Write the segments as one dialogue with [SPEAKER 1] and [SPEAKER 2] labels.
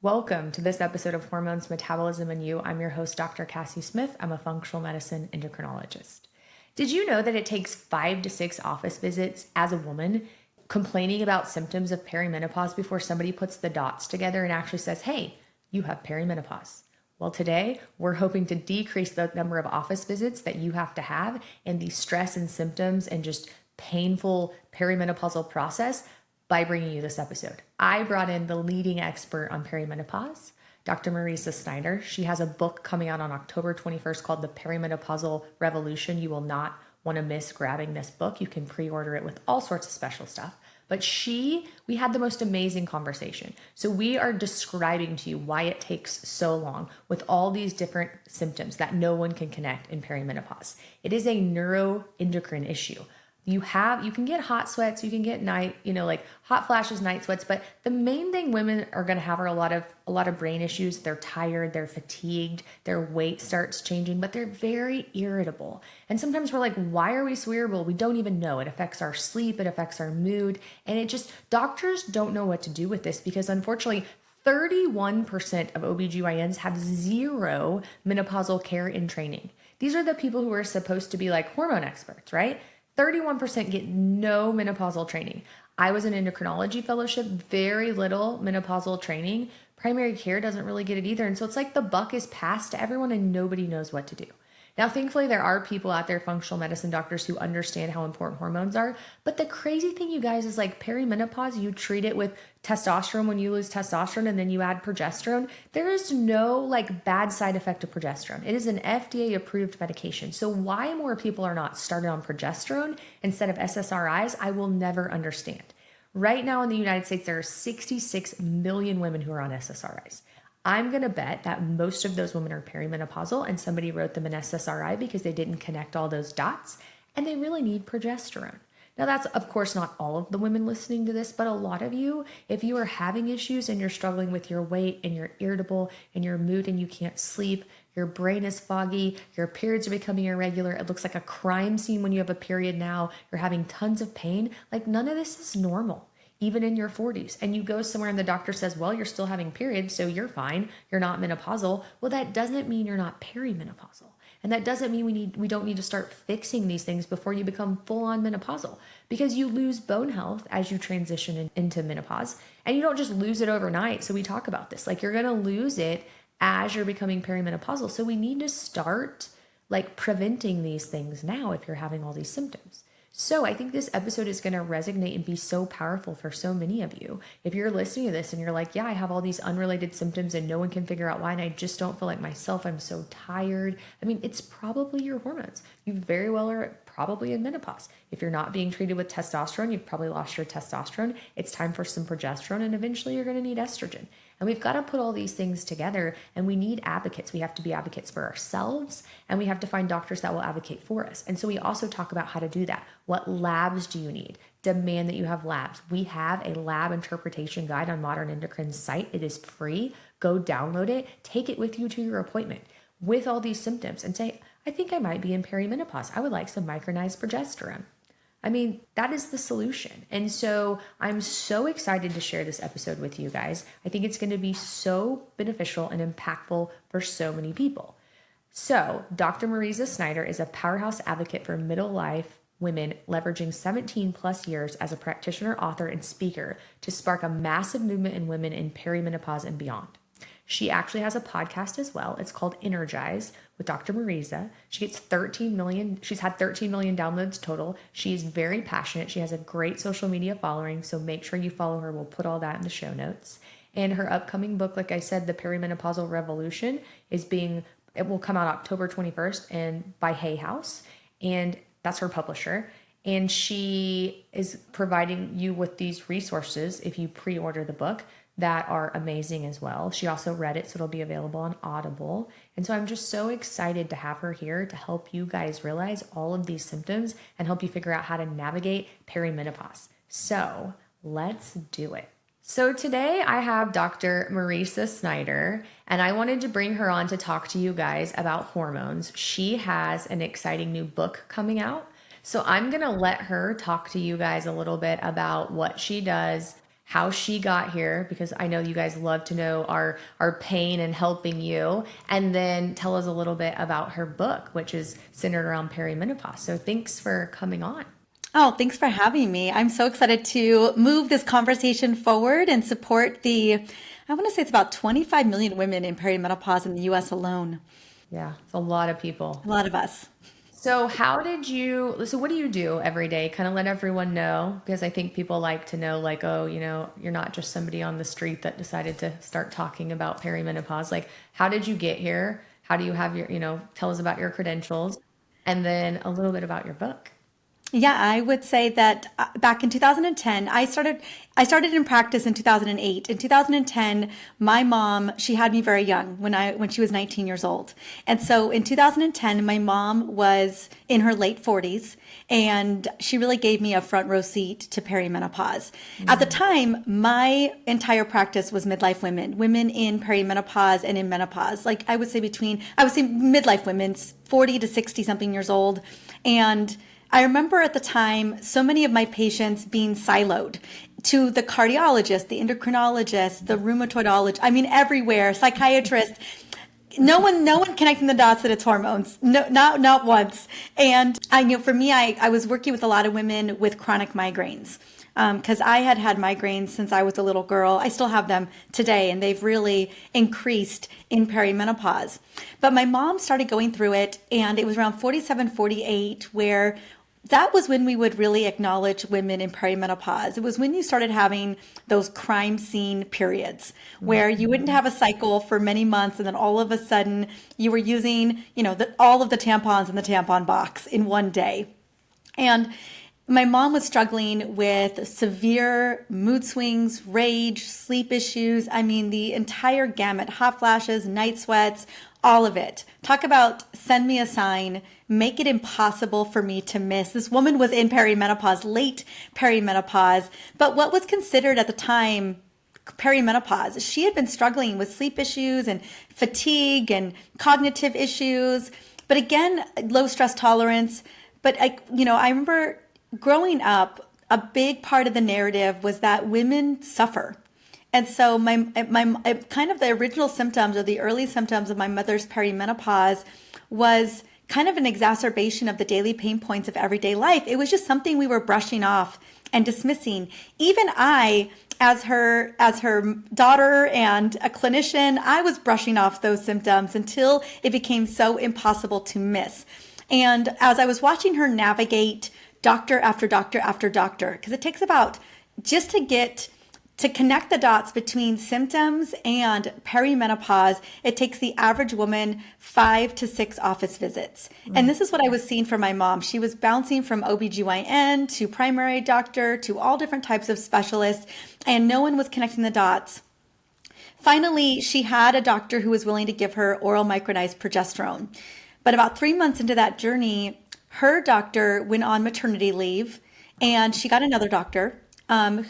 [SPEAKER 1] Welcome to this episode of Hormones, Metabolism, and You. I'm your host, Dr. Cassie Smith. I'm a functional medicine endocrinologist. Did you know that it takes 5 to 6 office visits as a woman complaining about symptoms of perimenopause before somebody puts the dots together and actually says, hey, you have perimenopause? Well, today we're hoping to decrease the number of office visits that you have to have and the stress and symptoms and just painful perimenopausal process by bringing you this episode. I brought in the leading expert on perimenopause, Dr. Mariza Snyder. She has a book coming out on October 21st called The Perimenopausal Revolution. You will not want to miss grabbing this book. You can pre-order it with all sorts of special stuff. But we had the most amazing conversation. So we are describing to you why it takes so long with all these different symptoms that no one can connect in perimenopause. It is a neuroendocrine issue. You can get hot sweats, you can get hot flashes, night sweats, but the main thing women are going to have are a lot of brain issues. They're tired, they're fatigued, their weight starts changing, but they're very irritable. And sometimes we're like, why are we so irritable? We don't even know. It affects our sleep, it affects our mood, and doctors don't know what to do with this because unfortunately 31% of OBGYNs have zero menopausal care in training. These are the people who are supposed to be like hormone experts, right? 31% get no menopausal training. I was in endocrinology fellowship, very little menopausal training. Primary care doesn't really get it either. And so it's like the buck is passed to everyone and nobody knows what to do. Now, thankfully, there are people out there, functional medicine doctors, who understand how important hormones are. But the crazy thing, you guys, is like perimenopause, you treat it with testosterone when you lose testosterone and then you add progesterone. There is no bad side effect of progesterone. It is an FDA approved medication. So why more people are not started on progesterone instead of SSRIs, I will never understand. Right now in the United States, there are 66 million women who are on SSRIs. I'm going to bet that most of those women are perimenopausal and somebody wrote them an SSRI because they didn't connect all those dots and they really need progesterone. Now, that's of course not all of the women listening to this, but a lot of you, if you are having issues and you're struggling with your weight and you're irritable and your mood and you can't sleep, your brain is foggy, your periods are becoming irregular, it looks like a crime scene when you have a period now, you're having tons of pain, none of this is normal. Even in your 40s, and you go somewhere and the doctor says, well, you're still having periods, so you're fine, you're not menopausal. Well, that doesn't mean you're not perimenopausal. And that doesn't mean we don't need to start fixing these things before you become full-on menopausal, because you lose bone health as you transition into menopause, and you don't just lose it overnight. So we talk about this, you're going to lose it as you're becoming perimenopausal. So we need to start preventing these things now if you're having all these symptoms. So I think this episode is going to resonate and be so powerful for so many of you. If you're listening to this and you're like, yeah, I have all these unrelated symptoms and no one can figure out why, and I just don't feel like myself, I'm so tired. It's probably your hormones. You very well are probably in menopause. If you're not being treated with testosterone, you've probably lost your testosterone. It's time for some progesterone, and eventually you're going to need estrogen. And we've got to put all these things together, and we need advocates. We have to be advocates for ourselves, and we have to find doctors that will advocate for us. And so we also talk about how to do that. What labs do you need? Demand that you have labs. We have a lab interpretation guide on Modern Endocrine's site. It is free. Go download it. Take it with you to your appointment with all these symptoms and say, I think I might be in perimenopause. I would like some micronized progesterone. That is the solution. And so I'm so excited to share this episode with you guys. I think it's going to be so beneficial and impactful for so many people. So Dr. Mariza Snyder is a powerhouse advocate for middle life women, leveraging 17 plus years as a practitioner, author, and speaker to spark a massive movement in women in perimenopause and beyond. She actually has a podcast as well. It's called Energize with Dr. Mariza. She's had 13 million downloads total. She's very passionate. She has a great social media following, so make sure you follow her. We'll put all that in the show notes. And her upcoming book, like I said, The Perimenopausal Revolution, it will come out October 21st and by Hay House, and that's her publisher. And she is providing you with these resources if you pre-order the book that are amazing as well. She also read it, so it'll be available on Audible. And so I'm just so excited to have her here to help you guys realize all of these symptoms and help you figure out how to navigate perimenopause. So let's do it. So today I have Dr. Mariza Snyder, and I wanted to bring her on to talk to you guys about hormones. She has an exciting new book coming out. So I'm going to let her talk to you guys a little bit about what she does, how she got here, because I know you guys love to know our pain and helping you, and then tell us a little bit about her book, which is centered around perimenopause. So thanks for coming on.
[SPEAKER 2] Oh, thanks for having me. I'm so excited to move this conversation forward and support I want to say it's about 25 million women in perimenopause in the US alone.
[SPEAKER 1] Yeah, it's a lot of people.
[SPEAKER 2] A lot of us.
[SPEAKER 1] So what do you do every day? Kind of let everyone know, because I think people like to know, like, oh, you're not just somebody on the street that decided to start talking about perimenopause. Like, how did you get here? How do you have tell us about your credentials, and then a little bit about your book.
[SPEAKER 2] Yeah, I would say that back in 2010, I started in practice in 2008. In 2010, my mom, she had me very young when she was 19 years old. And so in 2010, my mom was in her late 40s, and she really gave me a front row seat to perimenopause. At the time, my entire practice was midlife women, women in perimenopause and in menopause. Like I would say midlife women, 40 to 60 something years old. And I remember at the time, so many of my patients being siloed to the cardiologist, the endocrinologist, the rheumatologist, I mean, everywhere, psychiatrist, no one connecting the dots that it's hormones. No, not once. And for me, I was working with a lot of women with chronic migraines. Because I had migraines since I was a little girl. I still have them today, and they've really increased in perimenopause. But my mom started going through it, and it was around 47, 48, where that was when we would really acknowledge women in perimenopause. It was when you started having those crime scene periods where you wouldn't have a cycle for many months, and then all of a sudden you were using, all of the tampons in the tampon box in one day. And my mom was struggling with severe mood swings, rage, sleep issues. I mean, the entire gamut, hot flashes, night sweats, all of it. Talk about send me a sign, make it impossible for me to miss. This woman was in perimenopause, late perimenopause, but what was considered at the time perimenopause, she had been struggling with sleep issues and fatigue and cognitive issues, but again, low stress tolerance. But I remember growing up, a big part of the narrative was that women suffer. And so my kind of the original symptoms or the early symptoms of my mother's perimenopause was kind of an exacerbation of the daily pain points of everyday life. It was just something we were brushing off and dismissing. Even I, as her daughter and a clinician, I was brushing off those symptoms until it became so impossible to miss. And as I was watching her navigate doctor after doctor after doctor, because it takes about, just to connect the dots between symptoms and perimenopause, it takes the average woman 5 to 6 office visits. And this is what I was seeing from my mom. She was bouncing from OBGYN to primary doctor to all different types of specialists, and no one was connecting the dots. Finally, she had a doctor who was willing to give her oral micronized progesterone. But about 3 months into that journey, her doctor went on maternity leave, and she got another doctor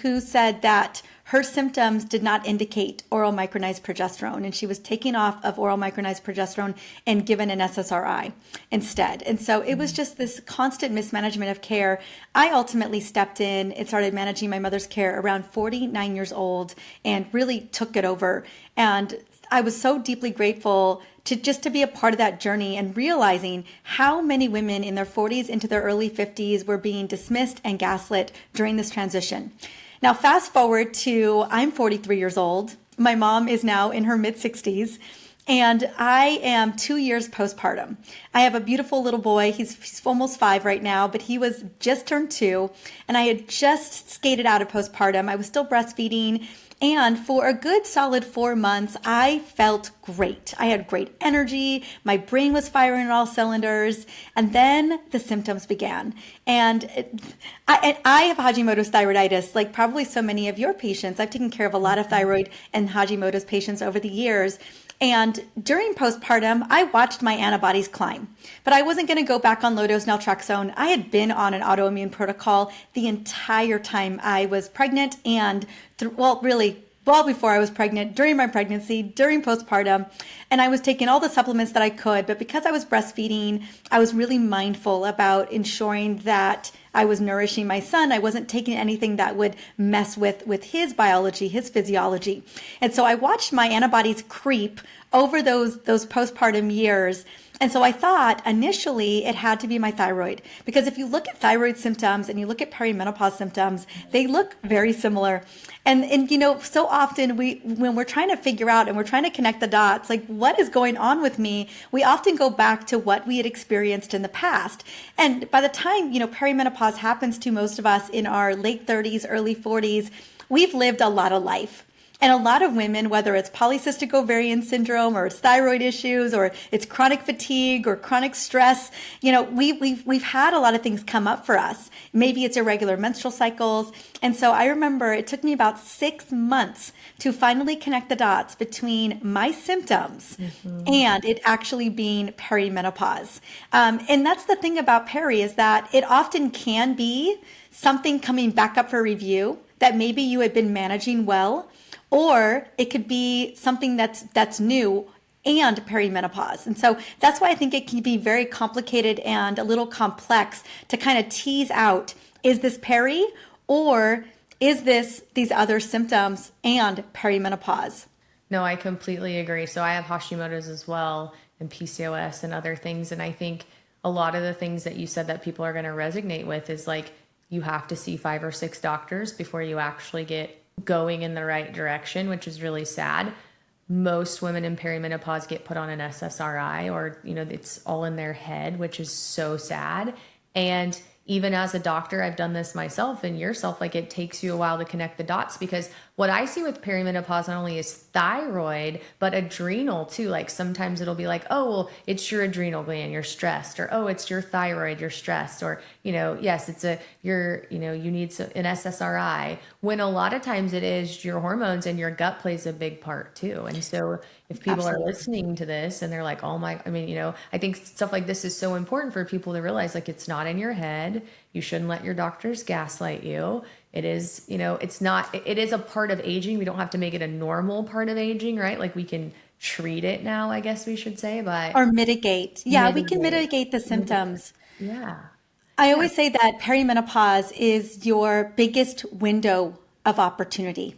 [SPEAKER 2] who said that her symptoms did not indicate oral micronized progesterone, and she was taken off of oral micronized progesterone and given an SSRI instead. And so it was just this constant mismanagement of care. I ultimately stepped in and started managing my mother's care around 49 years old and really took it over. And I was so deeply grateful to be a part of that journey and realizing how many women in their 40s into their early 50s were being dismissed and gaslit during this transition. Now, fast forward to I'm 43 years old. My mom is now in her mid 60s, and I am 2 years postpartum. I have a beautiful little boy. He's almost 5 right now, but he was just turned 2, and I had just skated out of postpartum. I was still breastfeeding. And for a good solid 4 months, I felt great. I had great energy. My brain was firing on all cylinders. And then the symptoms began. And I have Hashimoto's thyroiditis, like probably so many of your patients. I've taken care of a lot of thyroid and Hashimoto's patients over the years. And during postpartum, I watched my antibodies climb, but I wasn't going to go back on low-dose naltrexone. I had been on an autoimmune protocol the entire time I was pregnant and, really well before I was pregnant, during my pregnancy, during postpartum, and I was taking all the supplements that I could. But because I was breastfeeding, I was really mindful about ensuring that I was nourishing my son. I wasn't taking anything that would mess with his biology, his physiology. And so I watched my antibodies creep over those postpartum years. And so I thought initially it had to be my thyroid, because if you look at thyroid symptoms and you look at perimenopause symptoms, they look very similar. And so often when we're trying to figure out and we're trying to connect the dots, like what is going on with me, we often go back to what we had experienced in the past. And by the time, perimenopause happens to most of us in our late 30s, early 40s, we've lived a lot of life. And a lot of women, whether it's polycystic ovarian syndrome or it's thyroid issues or it's chronic fatigue or chronic stress, we've had a lot of things come up for us. Maybe it's irregular menstrual cycles. And so I remember it took me about 6 months to finally connect the dots between my symptoms and it actually being perimenopause. And that's the thing about peri, is that it often can be something coming back up for review that maybe you had been managing well, or it could be something that's new and perimenopause. And so that's why I think it can be very complicated and a little complex to kind of tease out, is this peri or is this these other symptoms and perimenopause?
[SPEAKER 1] No, I completely agree. So I have Hashimoto's as well, and PCOS and other things. And I think a lot of the things that you said that people are going to resonate with is like, you have to see 5 or 6 doctors before you actually get going in the right direction, which is really sad. Most women in perimenopause get put on an SSRI, or, it's all in their head, which is so sad. And even as a doctor, I've done this myself and yourself, like it takes you a while to connect the dots, because what I see with perimenopause not only is thyroid, but adrenal too. Like sometimes it'll be like, oh, well, it's your adrenal gland, you're stressed, or, oh, it's your thyroid, you're stressed, or, yes, it's you need an SSRI, when a lot of times it is your hormones, and your gut plays a big part too. And so if people are listening to this and they're like, oh my, I think stuff like this is so important for people to realize, like, it's not in your head. You shouldn't let your doctors gaslight you. It is, it is a part of aging. We don't have to make it a normal part of aging, right? Like we can treat it now, I guess we should say, but
[SPEAKER 2] Or mitigate. Yeah, we can mitigate the symptoms.
[SPEAKER 1] Yeah.
[SPEAKER 2] I
[SPEAKER 1] Yeah.
[SPEAKER 2] always say that perimenopause is your biggest window of opportunity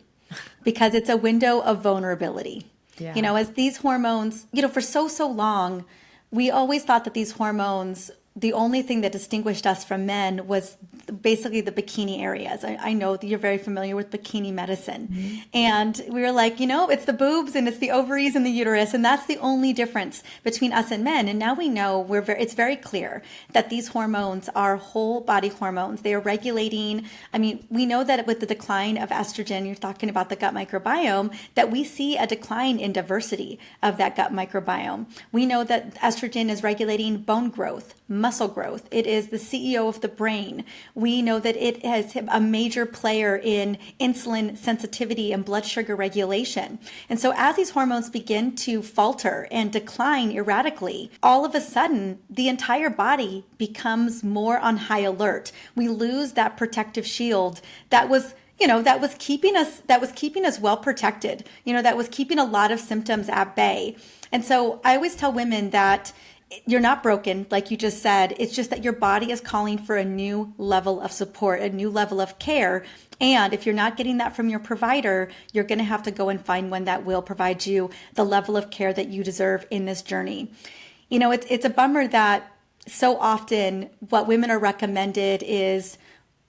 [SPEAKER 2] because it's a window of vulnerability.
[SPEAKER 1] Yeah.
[SPEAKER 2] As these hormones, for so long, we always thought that these hormones, the only thing that distinguished us from men was basically the bikini areas. I know that you're very familiar with bikini medicine. And we were like, it's the boobs and it's the ovaries and the uterus. And that's the only difference between us and men. And now we know it's very clear that these hormones are whole body hormones. They are regulating. We know that with the decline of estrogen, you're talking about the gut microbiome, that we see a decline in diversity of that gut microbiome. We know that estrogen is regulating bone growth, muscle growth. It is the CEO of the brain. We know that it has a major player in insulin sensitivity and blood sugar regulation. And so as these hormones begin to falter and decline erratically, all of a sudden, the entire body becomes more on high alert. We lose that protective shield that was keeping us well protected, that was keeping a lot of symptoms at bay. And so I always tell women that you're not broken, like you just said. It's just that your body is calling for a new level of support, a new level of care. And if you're not getting that from your provider, you're going to have to go and find one that will provide you the level of care that you deserve in this journey. It's a bummer that so often what women are recommended is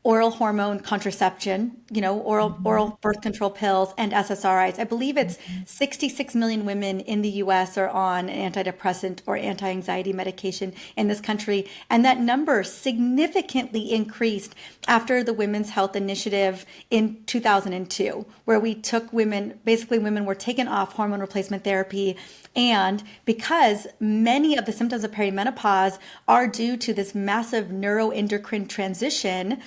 [SPEAKER 2] oral hormone contraception, oral birth control pills and SSRIs. I believe it's 66 million women in the US are on antidepressant or anti-anxiety medication in this country. And that number significantly increased after the Women's Health Initiative in 2002, where we took women were taken off hormone replacement therapy. And because many of the symptoms of perimenopause are due to this massive neuroendocrine transition,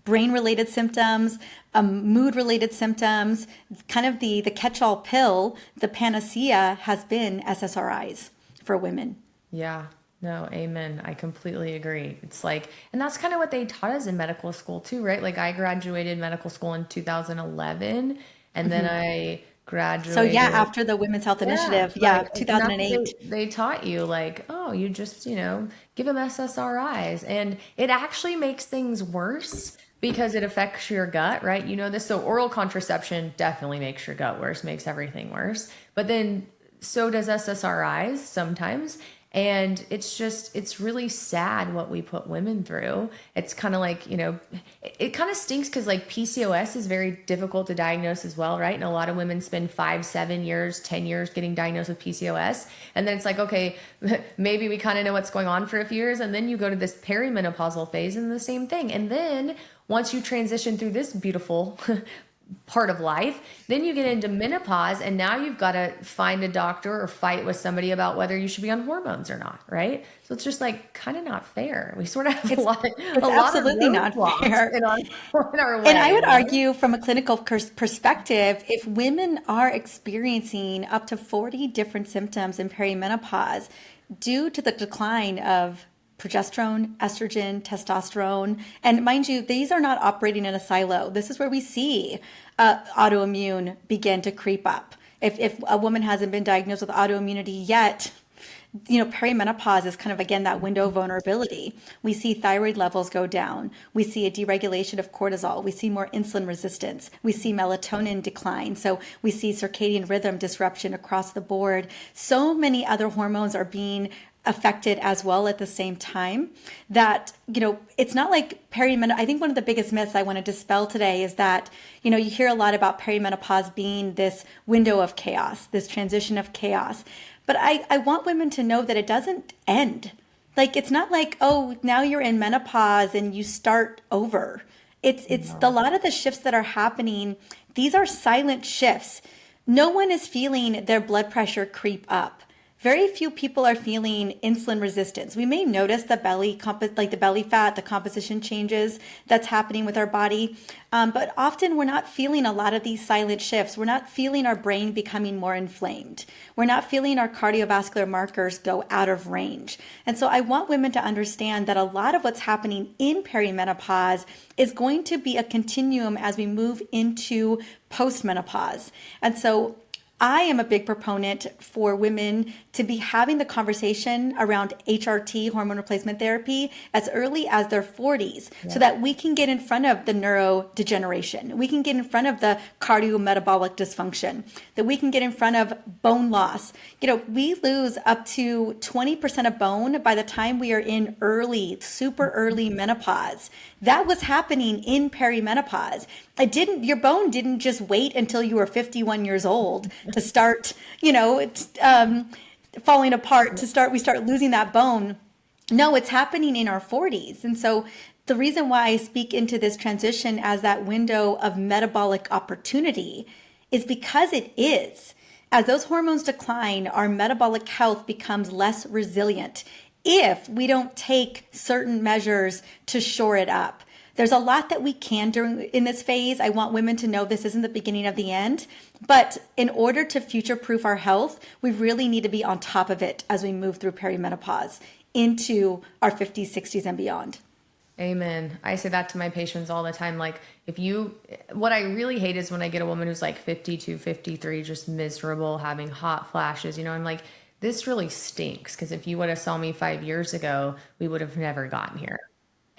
[SPEAKER 2] brain-related symptoms, mood-related symptoms, kind of the catch-all pill, the panacea has been SSRIs for women.
[SPEAKER 1] Yeah. No, amen. I completely agree. It's like, and that's kind of what they taught us in medical school too, right? Like I graduated medical school in 2011, and then I
[SPEAKER 2] So yeah,
[SPEAKER 1] graduated.
[SPEAKER 2] after the Women's Health
[SPEAKER 1] Yeah,
[SPEAKER 2] Initiative,
[SPEAKER 1] like,
[SPEAKER 2] yeah,
[SPEAKER 1] and that's what
[SPEAKER 2] 2008.
[SPEAKER 1] they taught you, like, oh, you just, give them SSRIs. And it actually makes things worse because it affects your gut, right? You know this. So oral contraception definitely makes your gut worse, makes everything worse. But then so does SSRIs sometimes. And it's really sad what we put women through. It's kind of like, it kind of stinks because like PCOS is very difficult to diagnose as well, right? And a lot of women spend 5, 7 years, 10 years getting diagnosed with PCOS. And then it's like, okay, maybe we kind of know what's going on for a few years. And then you go to this perimenopausal phase and the same thing. And then once you transition through this beautiful part of life, then you get into menopause, and now you've got to find a doctor or fight with somebody about whether you should be on hormones or not, right? So it's just like kind of not fair. We sort of have
[SPEAKER 2] It's
[SPEAKER 1] a
[SPEAKER 2] it's
[SPEAKER 1] lot of
[SPEAKER 2] absolutely not
[SPEAKER 1] roadblocks
[SPEAKER 2] fair.
[SPEAKER 1] in our
[SPEAKER 2] And I
[SPEAKER 1] way,
[SPEAKER 2] would
[SPEAKER 1] right?
[SPEAKER 2] argue from a clinical perspective, if women are experiencing up to 40 different symptoms in perimenopause due to the decline of progesterone, estrogen, testosterone, and mind you, these are not operating in a silo. This is where we see autoimmune begin to creep up. If a woman hasn't been diagnosed with autoimmunity yet, perimenopause is kind of, again, that window of vulnerability. We see thyroid levels go down. We see a deregulation of cortisol. We see more insulin resistance. We see melatonin decline. So we see circadian rhythm disruption across the board. So many other hormones are being affected as well at the same time that, it's not like perimenopause. I think one of the biggest myths I want to dispel today is that, you hear a lot about perimenopause being this window of chaos, this transition of chaos. But I want women to know that it doesn't end. Like, it's not like, oh, now you're in menopause and you start over. It's a lot of the shifts that are happening. These are silent shifts. No one is feeling their blood pressure creep up. Very few people are feeling insulin resistance. We may notice the like the belly fat, the composition changes that's happening with our body. But often we're not feeling a lot of these silent shifts. We're not feeling our brain becoming more inflamed. We're not feeling our cardiovascular markers go out of range. And so I want women to understand that a lot of what's happening in perimenopause is going to be a continuum as we move into postmenopause. And so I am a big proponent for women to be having the conversation around HRT, hormone replacement therapy, as early as their 40s, so that we can get in front of the neurodegeneration. We can get in front of the cardiometabolic dysfunction, that we can get in front of bone loss. We lose up to 20% of bone by the time we are in super early menopause. That was happening in perimenopause. Your bone didn't just wait until you were 51 years old to start, falling apart, we start losing that bone. No, it's happening in our 40s. And so the reason why I speak into this transition as that window of metabolic opportunity is because it is. As those hormones decline, our metabolic health becomes less resilient if we don't take certain measures to shore it up. There's a lot that we can do in this phase. I want women to know this isn't the beginning of the end. But in order to future-proof our health, we really need to be on top of it as we move through perimenopause into our 50s, 60s, and beyond.
[SPEAKER 1] Amen. I say that to my patients all the time. Like, what I really hate is when I get a woman who's like 52, 53, just miserable, having hot flashes, I'm like, this really stinks. Because if you would have saw me 5 years ago, we would have never gotten here.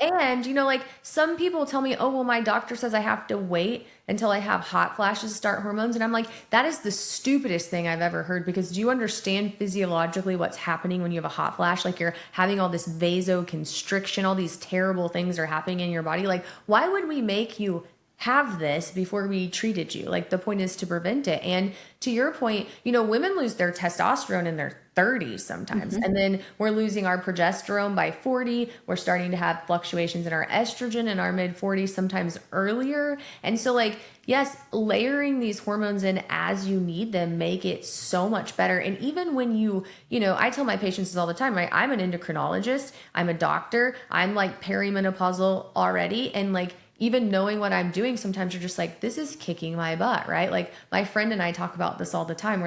[SPEAKER 1] And, like some people tell me, oh, well, my doctor says I have to wait until I have hot flashes to start hormones. And I'm like, that is the stupidest thing I've ever heard, because do you understand physiologically what's happening when you have a hot flash? Like, you're having all this vasoconstriction, all these terrible things are happening in your body. Like, why would we make you have this before we treated you? Like, the point is to prevent it. And to your point, women lose their testosterone in their 30s sometimes. And then we're losing our progesterone by 40. We're starting to have fluctuations in our estrogen in our mid 40s, sometimes earlier. And so, like, yes, layering these hormones in as you need them make it so much better. And even when I tell my patients this all the time, right? I'm an endocrinologist, I'm a doctor, I'm like perimenopausal already. And like, even knowing what I'm doing, sometimes you're just like, this is kicking my butt, right? Like, my friend and I talk about this all the time.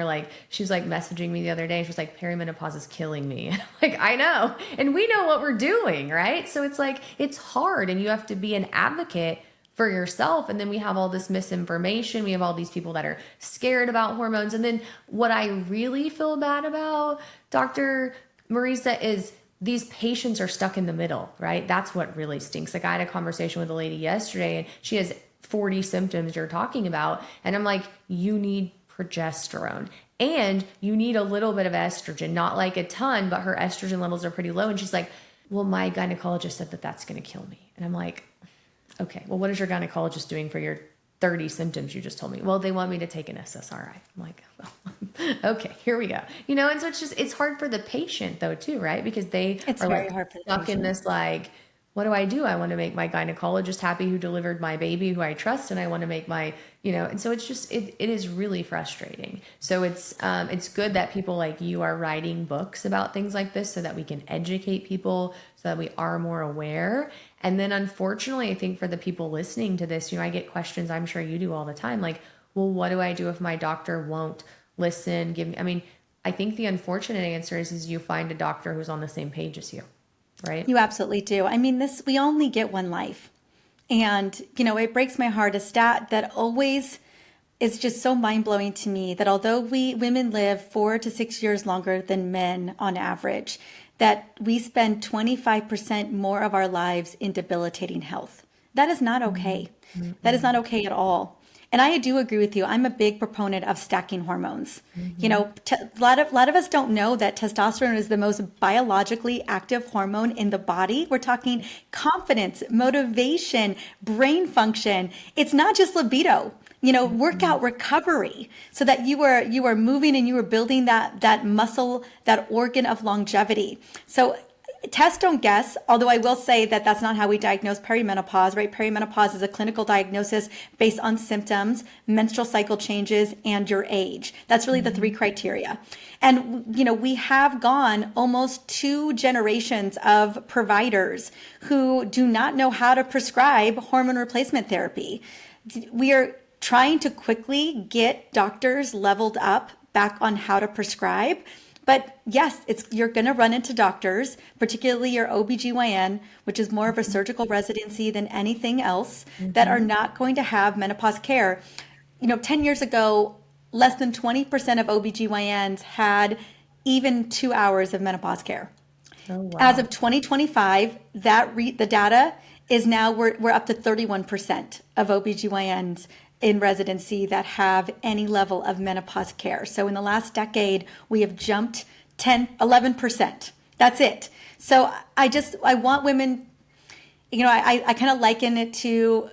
[SPEAKER 1] She was like messaging me the other day. She was like, perimenopause is killing me. Like, I know. And we know what we're doing, right? So it's like, it's hard, and you have to be an advocate for yourself. And then we have all this misinformation. We have all these people that are scared about hormones. And then what I really feel bad about, Dr. Mariza, is these patients are stuck in the middle, right? That's what really stinks. Like I had a conversation with a lady yesterday and she has 40 symptoms you're talking about. And I'm like, you need progesterone and you need a little bit of estrogen, not like a ton, but her estrogen levels are pretty low. And she's like, well, my gynecologist said that that's going to kill me. And I'm like, okay, well, what is your gynecologist doing for your 30 symptoms you just told me? Well, they want me to take an SSRI. I'm like, well, okay, here we go. And so it's hard for the patient though, too, right? Because it's are very hard for the stuck patient. In this, like, what do? I want to make my gynecologist happy who delivered my baby, who I trust, and I want to make my, and so it's just, it is really frustrating. So it's good that people like you are writing books about things like this so that we can educate people, so that we are more aware. And then unfortunately, I think for the people listening to this, I get questions, I'm sure you do all the time, like, well, what do I do if my doctor won't listen? I think the unfortunate answer is you find a doctor who's on the same page as you. Right?
[SPEAKER 2] You absolutely do. We only get one life. And, it breaks my heart, a stat that always is just so mind-blowing to me, that although women live 4 to 6 years longer than men on average, that we spend 25% more of our lives in debilitating health. That is not okay. Mm-hmm. That is not okay at all. And I do agree with you. I'm a big proponent of stacking hormones. Mm-hmm. A lot of us don't know that testosterone is the most biologically active hormone in the body. We're talking confidence, motivation, brain function. It's not just libido. Workout recovery, so that you were moving and you were building that muscle, that organ of longevity. So tests don't guess, although I will say that that's not how we diagnose perimenopause, right? Perimenopause is a clinical diagnosis based on symptoms, menstrual cycle changes, and your age. That's really the 3 criteria. And, we have gone almost 2 generations of providers who do not know how to prescribe hormone replacement therapy. We are trying to quickly get doctors leveled up back on how to prescribe. But yes, you're going to run into doctors, particularly your OBGYN, which is more of a surgical residency than anything else, that are not going to have menopause care. 10 years ago, less than 20% of OBGYNs had even 2 hours of menopause care. Oh, wow. As of 2025, the data is now we're up to 31% of OBGYNs in residency that have any level of menopause care. So in the last decade, we have jumped 11%. That's it. So I want women, I kind of liken it to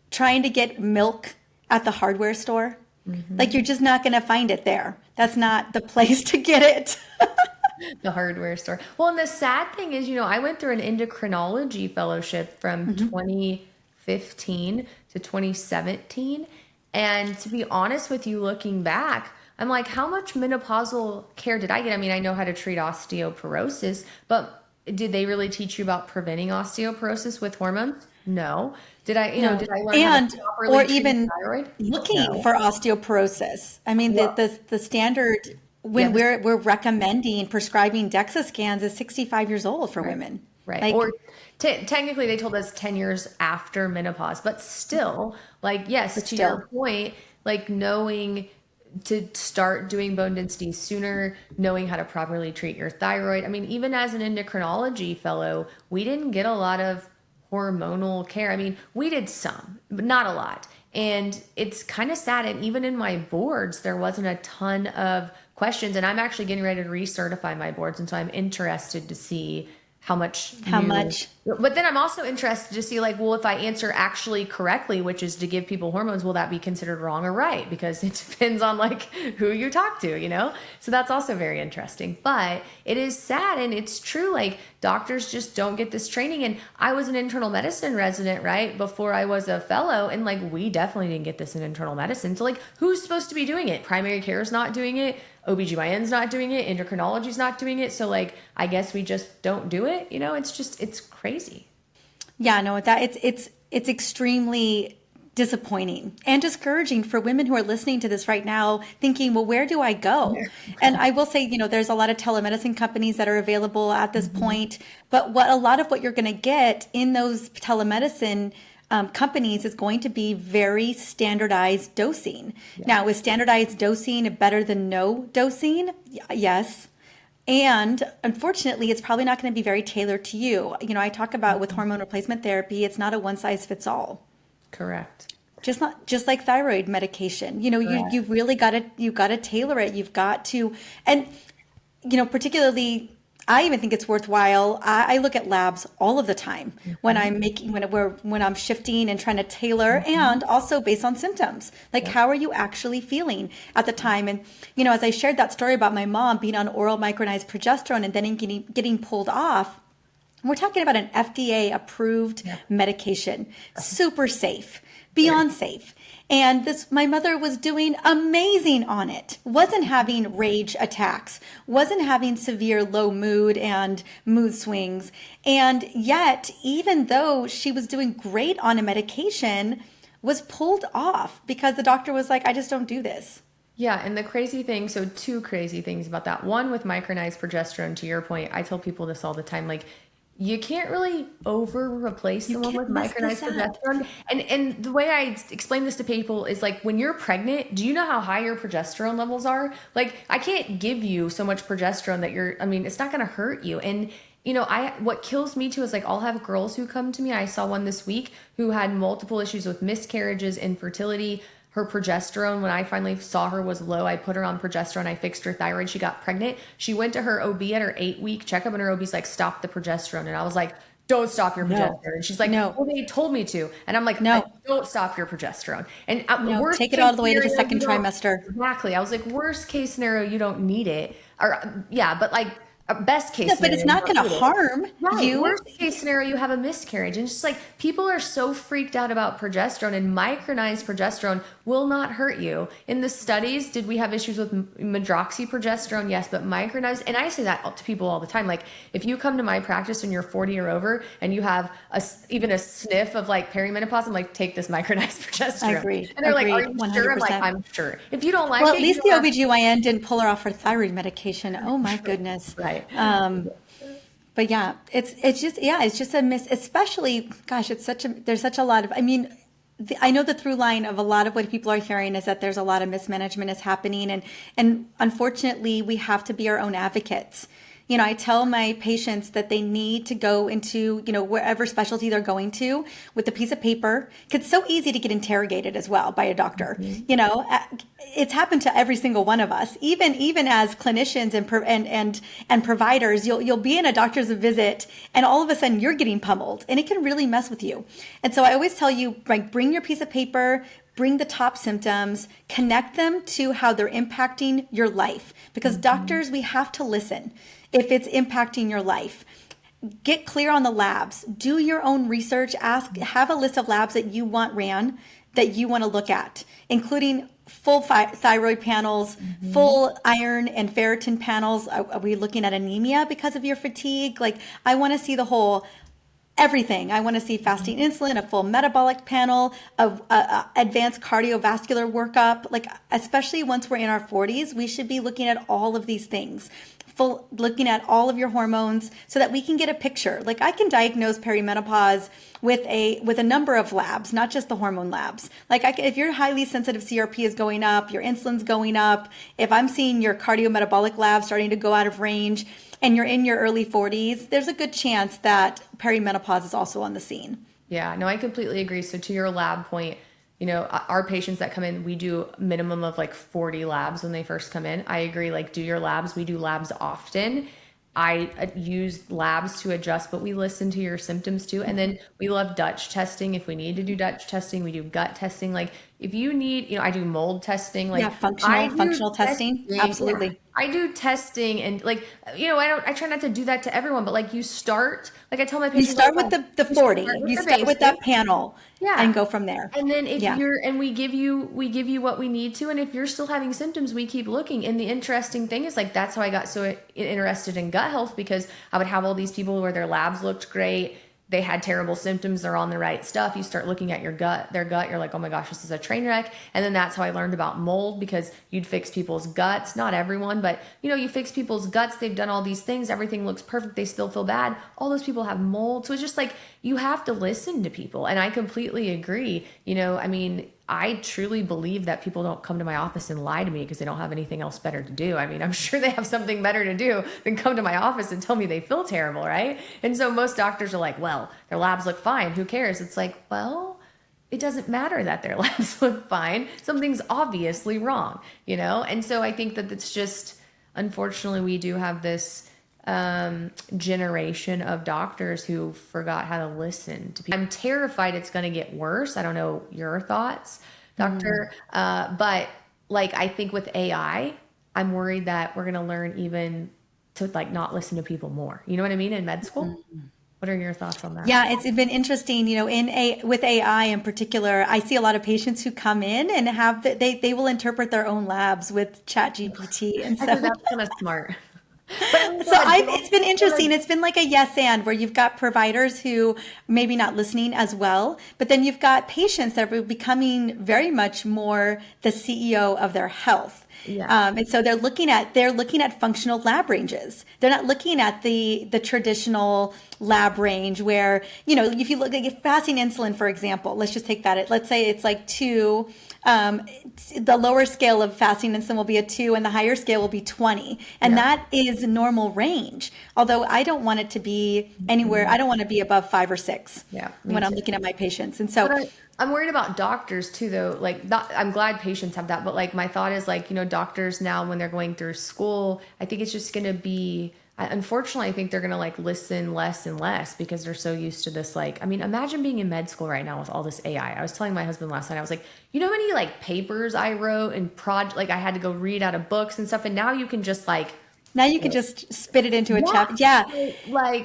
[SPEAKER 2] trying to get milk at the hardware store. Mm-hmm. Like, you're just not going to find it there. That's not the place to get it.
[SPEAKER 1] The hardware store. Well, and the sad thing is, I went through an endocrinology fellowship from 2015 to 2017. And to be honest with you, looking back, I'm like, how much menopausal care did I get? I know how to treat osteoporosis, but did they really teach you about preventing osteoporosis with hormones? No. Did I learn how to properly
[SPEAKER 2] or
[SPEAKER 1] treat
[SPEAKER 2] even
[SPEAKER 1] thyroid?
[SPEAKER 2] Looking for osteoporosis? The standard when we're recommending prescribing DEXA scans is 65 years old for women.
[SPEAKER 1] Right. Or technically they told us 10 years after menopause, but still, your point, knowing to start doing bone density sooner, knowing how to properly treat your thyroid. Even as an endocrinology fellow, we didn't get a lot of hormonal care. We did some, but not a lot. And it's kind of sad. And even in my boards, there wasn't a ton of questions. And I'm actually getting ready to recertify my boards. And so I'm interested to see how much. But then I'm also interested to see, if I answer actually correctly, which is to give people hormones, will that be considered wrong or right? Because it depends on who you talk to, So that's also very interesting. But it is sad, and it's true. Doctors just don't get this training. And I was an internal medicine resident, right, before I was a fellow, and we definitely didn't get this in internal medicine. So who's supposed to be doing it? Primary care is not doing it. OBGYN's not doing it. Endocrinology's not doing it. So I guess we just don't do it. It's crazy.
[SPEAKER 2] Yeah, no, it's extremely disappointing and discouraging for women who are listening to this right now, thinking, well, where do I go? And I will say, there's a lot of telemedicine companies that are available at this point, but a lot of what you're going to get in those telemedicine companies is going to be very standardized dosing. Now, is standardized dosing better than no dosing? Yes. And unfortunately, it's probably not going to be very tailored to you. I talk about with hormone replacement therapy, it's not a one size fits all.
[SPEAKER 1] Correct.
[SPEAKER 2] Just like thyroid medication. You really got to tailor it. You've got to, and particularly, I even think it's worthwhile. I look at labs all of the time when I'm when I'm shifting and trying to tailor, and also based on symptoms. Like, how are you actually feeling at the time? And as I shared that story about my mom being on oral micronized progesterone and then getting pulled off, we're talking about an FDA approved medication, super safe, beyond safe. And my mother was doing amazing on it, wasn't having rage attacks, wasn't having severe low mood and mood swings. And yet, even though she was doing great on a medication, was pulled off because the doctor was like, I just don't do this.
[SPEAKER 1] Yeah. And the crazy thing, so two crazy things about that. One, with micronized progesterone, to your point, I tell people this all the time, like, you can't really replace someone with micronized progesterone. And the way I explain this to people is, like, when you're pregnant, do you know how high your progesterone levels are? Like, I can't give you so much progesterone that it's not going to hurt you. And, what kills me too is, like, I'll have girls who come to me. I saw one this week who had multiple issues with miscarriages, infertility. Her progesterone, when I finally saw her, was low. I put her on progesterone. I fixed her thyroid. She got pregnant. She went to her OB at her 8-week checkup, and her OB's like, stop the progesterone. And I was like, don't stop your progesterone. And she's like, no, well, they told me to. And I'm like, no, don't stop your progesterone. And
[SPEAKER 2] take it all the way to the second trimester.
[SPEAKER 1] Exactly. I was like, worst case scenario, you don't need it. Or but like, best case scenario,
[SPEAKER 2] but it's not going to harm you.
[SPEAKER 1] Worst case scenario, you have a miscarriage. And it's just like, people are so freaked out about progesterone, and micronized progesterone will not hurt you. In the studies, did we have issues with medroxyprogesterone? Yes, but micronized, and I say that to people all the time. Like, if you come to my practice and you're 40 or over and you have even a sniff of like perimenopause, I'm like, take this micronized progesterone.
[SPEAKER 2] Agreed.
[SPEAKER 1] And they're like, are you 100%. Sure? I'm like, I'm sure. If you don't like
[SPEAKER 2] at least the OBGYN didn't pull her off her thyroid medication. Oh my goodness.
[SPEAKER 1] Right.
[SPEAKER 2] But yeah, it's just a miss, especially, gosh, there's such a lot of, I know the through line of a lot of what people are hearing is that there's a lot of mismanagement is happening. And unfortunately, we have to be our own advocates. I tell my patients that they need to go into, wherever specialty they're going to with a piece of paper. It's so easy to get interrogated as well by a doctor. It's happened to every single one of us, even as clinicians and providers. You'll be in a doctor's visit and all of a sudden you're getting pummeled, and it can really mess with you. And so I always tell you, like, bring your piece of paper, bring the top symptoms, connect them to how they're impacting your life, because doctors, we have to listen if it's impacting your life. Get clear on the labs, do your own research, have a list of labs that you want ran, that you want to look at, including full thyroid panels, full iron and ferritin panels. Are we looking at anemia because of your fatigue? Like, I want to see the whole everything. I want to see fasting insulin, a full metabolic panel, of advanced cardiovascular workup. Like, especially once we're in our 40s, we should be looking at all of these things. Looking at all of your hormones so that we can get a picture. Like, I can diagnose perimenopause with a number of labs, not just the hormone labs. Like, if your highly sensitive CRP is going up, your insulin's going up, if I'm seeing your cardiometabolic labs starting to go out of range, and you're in your early 40s, there's a good chance that perimenopause is also on the scene.
[SPEAKER 1] Yeah, no, I completely agree. So to your lab point, our patients that come in, we do a minimum of like 40 labs when they first come in. I agree. Like, do your labs. We do labs often. I use labs to adjust, but we listen to your symptoms too. And then we love Dutch testing. If we need to do Dutch testing, we do gut testing. Like, if you need, I do mold testing. Like,
[SPEAKER 2] functional testing. Absolutely.
[SPEAKER 1] Yeah. I do testing, and like, I try not to do that to everyone, but like, you start, like I tell my patients,
[SPEAKER 2] you start with the 40, you start with that panel, and go from there.
[SPEAKER 1] And then we give you what we need to. And if you're still having symptoms, we keep looking. And the interesting thing is, like, that's how I got so interested in gut health, because I would have all these people where their labs looked great. they had terrible symptoms, they're on the right stuff. You start looking at their gut, you're like, oh my gosh, this is a train wreck. And then that's how I learned about mold, because you'd fix people's guts, not everyone, but you fix people's guts, they've done all these things, everything looks perfect, they still feel bad. All those people have mold. So it's just like, you have to listen to people. And I completely agree. I truly believe that people don't come to my office and lie to me because they don't have anything else better to do. I'm sure they have something better to do than come to my office and tell me they feel terrible, right? And so most doctors are like, well, their labs look fine. Who cares? It's like, well, it doesn't matter that their labs look fine. Something's obviously wrong, And so I think that it's just, unfortunately, we do have this generation of doctors who forgot how to listen to people. I'm terrified it's going to get worse. I don't know your thoughts, doctor. But I think with AI, I'm worried that we're going to learn even to not listen to people more. You know what I mean? In med school. What are your thoughts on that?
[SPEAKER 2] Yeah, it's been interesting, with AI in particular. I see a lot of patients who come in and they will interpret their own labs with ChatGPT. And so
[SPEAKER 1] that's kind of smart.
[SPEAKER 2] It's been interesting. It's been like a yes and, where you've got providers who maybe not listening as well, but then you've got patients that are becoming very much more the CEO of their health.
[SPEAKER 1] Yeah.
[SPEAKER 2] And so they're looking at functional lab ranges. They're not looking at the traditional lab range where, if you look at fasting insulin, for example, let's just take that. Let's say it's like 2. The lower scale of fasting insulin will be a 2 and the higher scale will be 20. And that is normal range. Although I don't want it to be anywhere. I don't want to be above 5 or 6 when I'm looking at my patients. And so
[SPEAKER 1] I'm worried about doctors too, though. I'm glad patients have that, but my thought is doctors now, when they're going through school, I think it's just going to be, unfortunately, I think they're going to listen less and less because they're so used to this. Imagine being in med school right now with all this AI. I was telling my husband last night, I was like, how many papers I wrote and I had to go read out of books and stuff. And now you can just
[SPEAKER 2] now you can just spit it into a chat. Yeah.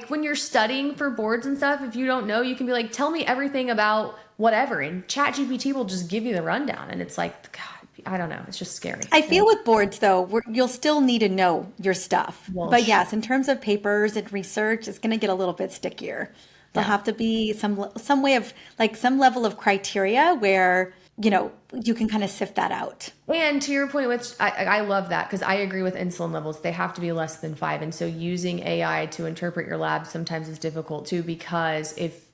[SPEAKER 1] When you're studying for boards and stuff, if you don't know, you can be like, tell me everything about whatever. And ChatGPT will just give you the rundown. And it's like, God, I don't know. It's just scary.
[SPEAKER 2] I feel with boards, though, you'll still need to know your stuff.
[SPEAKER 1] Well,
[SPEAKER 2] but yes, in terms of papers and research, it's going to get a little bit stickier. There'll have to be some way of some level of criteria where, you can kind of sift that out.
[SPEAKER 1] And to your point, which I love that, because I agree with insulin levels. They have to be less than 5. And so using AI to interpret your lab sometimes is difficult too, because if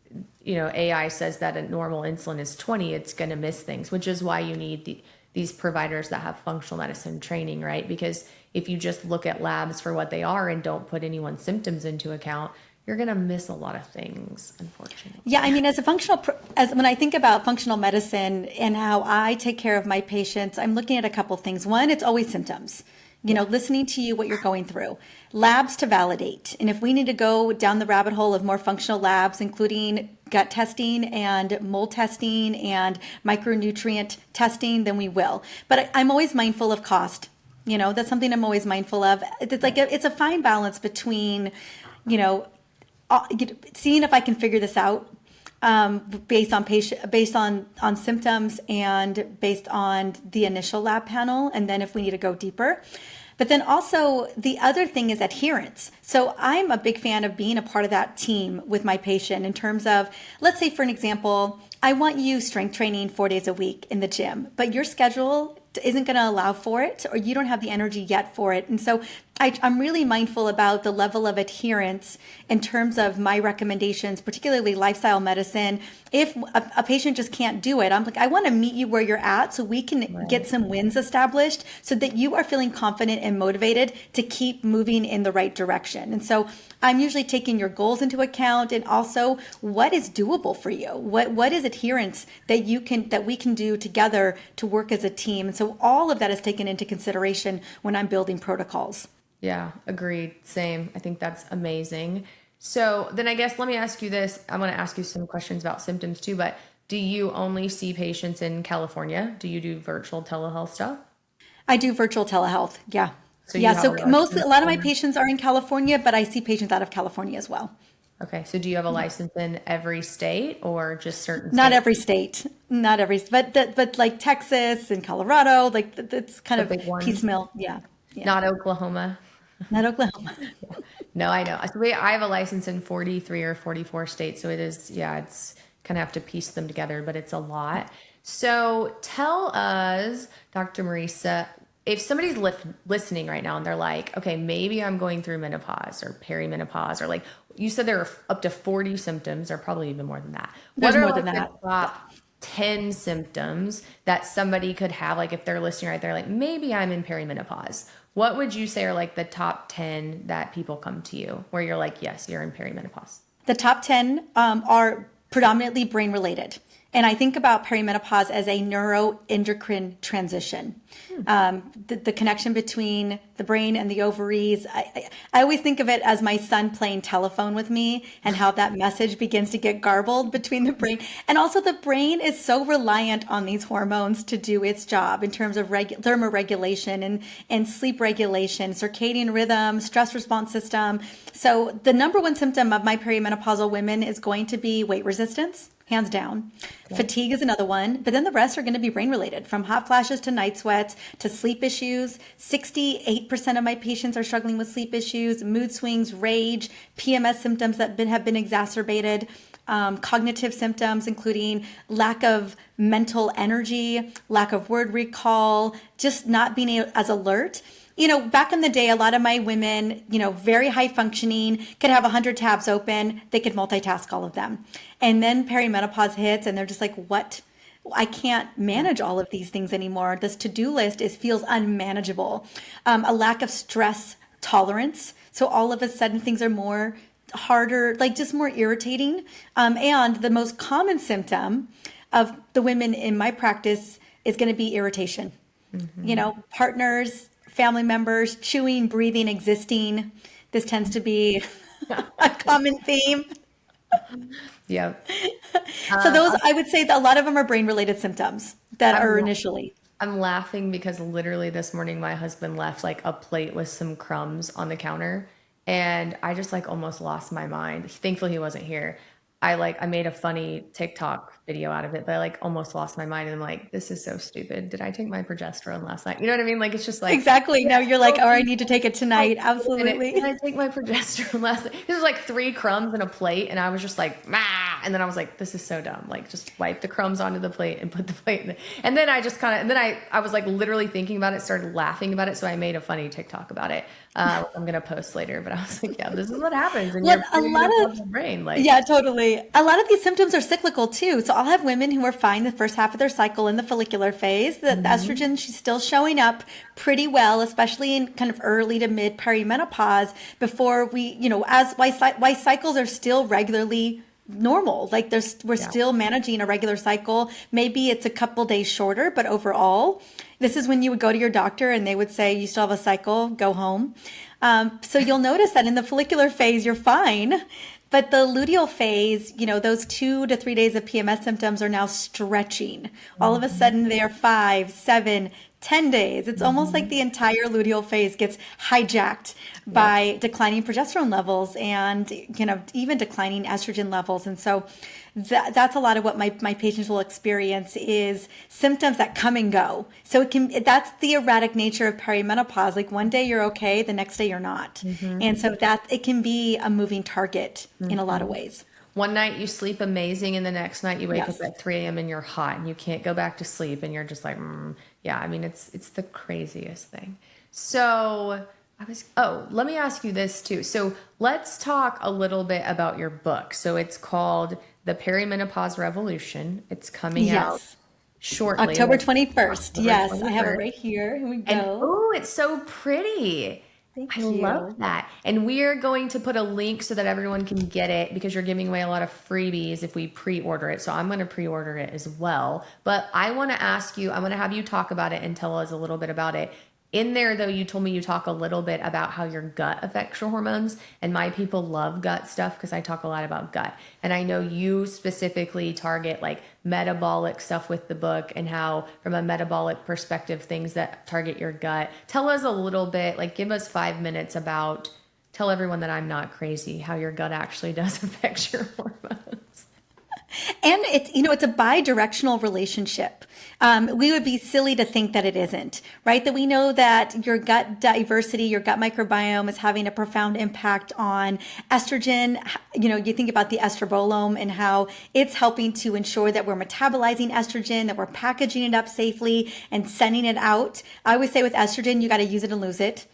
[SPEAKER 1] AI says that a normal insulin is 20, it's going to miss things, which is why you need these providers that have functional medicine training, right? Because if you just look at labs for what they are and don't put anyone's symptoms into account, you're going to miss a lot of things, unfortunately.
[SPEAKER 2] Yeah, when I think about functional medicine and how I take care of my patients, I'm looking at a couple things. One, it's always symptoms. Listening to you, what you're going through. Labs to validate. And if we need to go down the rabbit hole of more functional labs, including gut testing and mold testing and micronutrient testing, then we will. But I'm always mindful of cost. That's something I'm always mindful of. It's a fine balance between, seeing if I can figure this out based on symptoms and based on the initial lab panel, and then if we need to go deeper. But then also the other thing is adherence. So I'm a big fan of being a part of that team with my patient in terms of, let's say for an example, I want you strength training 4 days a week in the gym, but your schedule isn't going to allow for it, or you don't have the energy yet for it. And so I'm really mindful about the level of adherence in terms of my recommendations, particularly lifestyle medicine. If a patient just can't do it, I'm like, I want to meet you where you're at so we can get some wins established so that you are feeling confident and motivated to keep moving in the right direction. And so I'm usually taking your goals into account, and also what is doable for you. What is adherence that we can do together to work as a team. And so all of that is taken into consideration when I'm building protocols.
[SPEAKER 1] Yeah, agreed. Same. I think that's amazing. So then I guess let me ask you this. I'm going to ask you some questions about symptoms too, but do you only see patients in California? Do you do virtual telehealth stuff?
[SPEAKER 2] I do virtual telehealth. Yeah.
[SPEAKER 1] So
[SPEAKER 2] a lot of my patients are in California, but I see patients out of California as well.
[SPEAKER 1] Okay. So do you have a license in every state or just certain states?
[SPEAKER 2] Not every state, but like Texas and Colorado, that's kind of piecemeal. Yeah.
[SPEAKER 1] Not Oklahoma.
[SPEAKER 2] Not Oklahoma.
[SPEAKER 1] No, I know. So I have a license in 43 or 44 states. So it is, yeah, it's kind of have to piece them together, but it's a lot. So tell us, Dr. Mariza, if somebody's listening right now and they're like, okay, maybe I'm going through menopause or perimenopause, or like you said, there are up to 40 symptoms, or probably even more than that.
[SPEAKER 2] There's
[SPEAKER 1] What are
[SPEAKER 2] more than
[SPEAKER 1] like the
[SPEAKER 2] that.
[SPEAKER 1] top 10 symptoms that somebody could have? Like if they're listening right there, like maybe I'm in perimenopause. What would you say are like the top 10 that people come to you where you're like, yes, you're in perimenopause?
[SPEAKER 2] The top 10 are predominantly brain related. And I think about perimenopause as a neuroendocrine transition. The connection between the brain and the ovaries. I always think of it as my son playing telephone with me and how that message begins to get garbled between the brain. And also, the brain is so reliant on these hormones to do its job in terms of thermoregulation and sleep regulation, circadian rhythm, stress response system. So, the number one symptom of my perimenopausal women is going to be weight resistance. Hands down. Okay. Fatigue is another one, but then the rest are going to be brain related, from hot flashes to night sweats to sleep issues. 68% of my patients are struggling with sleep issues, mood swings, rage, PMS symptoms that have been exacerbated, cognitive symptoms, including lack of mental energy, lack of word recall, just not being as alert. You know, back in the day, a lot of my women, you know, very high functioning, could have 100 tabs open. They could multitask all of them. And then perimenopause hits and they're just like, what? I can't manage all of these things anymore. This to-do list feels unmanageable. A lack of stress tolerance. So all of a sudden things are more harder, like just more irritating. And the most common symptom of the women in my practice is going to be irritation. Mm-hmm. You know, partners, family members, chewing, breathing, existing. This tends to be a common theme.
[SPEAKER 1] Yeah.
[SPEAKER 2] So those, I would say that a lot of them are brain related symptoms that are initially.
[SPEAKER 1] I'm laughing because literally this morning my husband left like a plate with some crumbs on the counter and I just like almost lost my mind. Thankfully he wasn't here. I made a funny TikTok video out of it, but I like almost lost my mind. And I'm like, this is so stupid. Did I take my progesterone last night? You know what I mean? Like, it's just like.
[SPEAKER 2] Exactly. Now you're like, oh, I need to take it tonight. Absolutely.
[SPEAKER 1] Did I take my progesterone last night? This was like 3 crumbs in a plate. And I was just like, ah. And then I was like, this is so dumb. Like, just wipe the crumbs onto the plate and put the plate in there. And then I just kind of, and then I was like literally thinking about it, started laughing about it. So I made a funny TikTok about it. I'm going to post later, but I was like, yeah, this is what happens. And
[SPEAKER 2] a lot of
[SPEAKER 1] brain. Like,
[SPEAKER 2] yeah, totally. A lot of these symptoms are cyclical too. So I'll have women who are fine the first half of their cycle in the follicular phase. The estrogen, she's still showing up pretty well, especially in kind of early to mid perimenopause before we, you know, why cycles are still regularly normal. Like we're still managing a regular cycle. Maybe it's a couple days shorter, but overall, this is when you would go to your doctor and they would say, you still have a cycle, go home. So you'll notice that in the follicular phase, you're fine. But the luteal phase, you know, those 2 to 3 days of PMS symptoms are now stretching. All of a sudden they are 5, 7, 10 days. It's almost like the entire luteal phase gets hijacked by declining progesterone levels and, you know, even declining estrogen levels. And so that's a lot of what my patients will experience is symptoms that come and go. So that's the erratic nature of perimenopause. Like one day you're okay, the next day you're not. And so that it can be a moving target in a lot of ways.
[SPEAKER 1] One night you sleep amazing and the next night you wake up at 3 a.m. and you're hot and you can't go back to sleep and you're just like, yeah, I mean, it's the craziest thing. So let me ask you this too. So let's talk a little bit about your book. So it's called The Perimenopause Revolution. It's coming out shortly.
[SPEAKER 2] October 21st. Yes, 21st. I have it right here. Here we go.
[SPEAKER 1] Oh, it's so pretty. I love that. And we are going to put a link so that everyone can get it because you're giving away a lot of freebies if we pre-order it. So I'm going to pre-order it as well. But I want to ask you, I want to have you talk about it and tell us a little bit about it. In there, though, you told me you talk a little bit about how your gut affects your hormones. And my people love gut stuff because I talk a lot about gut. And I know you specifically target like metabolic stuff with the book and how from a metabolic perspective, things that target your gut. Tell us a little bit, like give us 5 minutes about, tell everyone that I'm not crazy, how your gut actually does affect your hormones.
[SPEAKER 2] And it's a bi-directional relationship. We would be silly to think that it isn't, right? That we know that your gut diversity, your gut microbiome is having a profound impact on estrogen. You think about the estrobolome and how it's helping to ensure that we're metabolizing estrogen, that we're packaging it up safely and sending it out. I always say with estrogen, you got to use it and lose it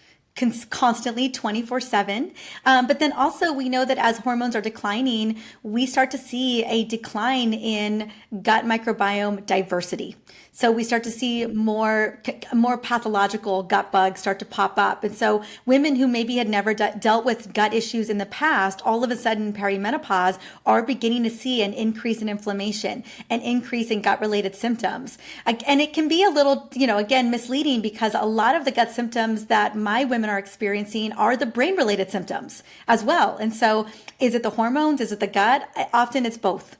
[SPEAKER 2] constantly 24/7. But then also we know that as hormones are declining, we start to see a decline in gut microbiome diversity. So we start to see more pathological gut bugs start to pop up. And so women who maybe had never dealt with gut issues in the past, all of a sudden in perimenopause are beginning to see an increase in inflammation, an increase in gut related symptoms. And it can be a little, again, misleading because a lot of the gut symptoms that my women are experiencing are the brain related symptoms as well. And so is it the hormones? Is it the gut? Often it's both.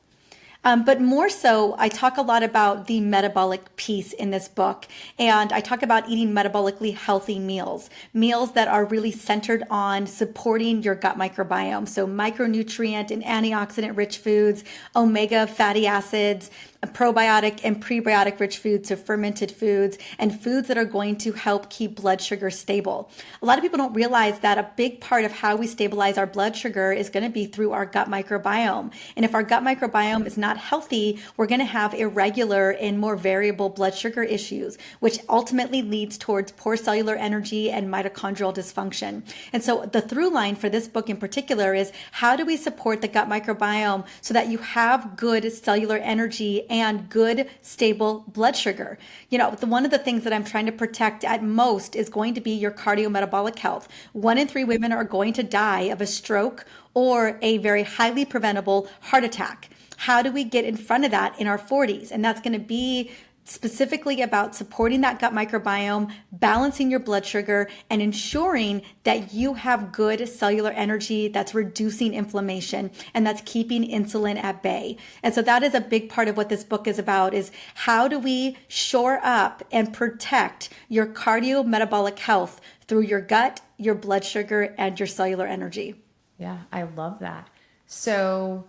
[SPEAKER 2] But more so, I talk a lot about the metabolic piece in this book. And I talk about eating metabolically healthy meals that are really centered on supporting your gut microbiome. So micronutrient and antioxidant rich foods, omega fatty acids, probiotic and prebiotic rich foods, so fermented foods, and foods that are going to help keep blood sugar stable. A lot of people don't realize that a big part of how we stabilize our blood sugar is going to be through our gut microbiome. And if our gut microbiome is not healthy, we're going to have irregular and more variable blood sugar issues, which ultimately leads towards poor cellular energy and mitochondrial dysfunction. And so the through line for this book in particular is how do we support the gut microbiome so that you have good cellular energy and good stable blood sugar. One of the things that I'm trying to protect at most is going to be your cardiometabolic health. 1 in 3 women are going to die of a stroke or a very highly preventable heart attack. How do we get in front of that in our 40s? And that's going to be specifically about supporting that gut microbiome, balancing your blood sugar, and ensuring that you have good cellular energy that's reducing inflammation and that's keeping insulin at bay. And so that is a big part of what this book is about, is how do we shore up and protect your cardiometabolic health through your gut, your blood sugar, and your cellular energy.
[SPEAKER 1] Yeah, I love that. So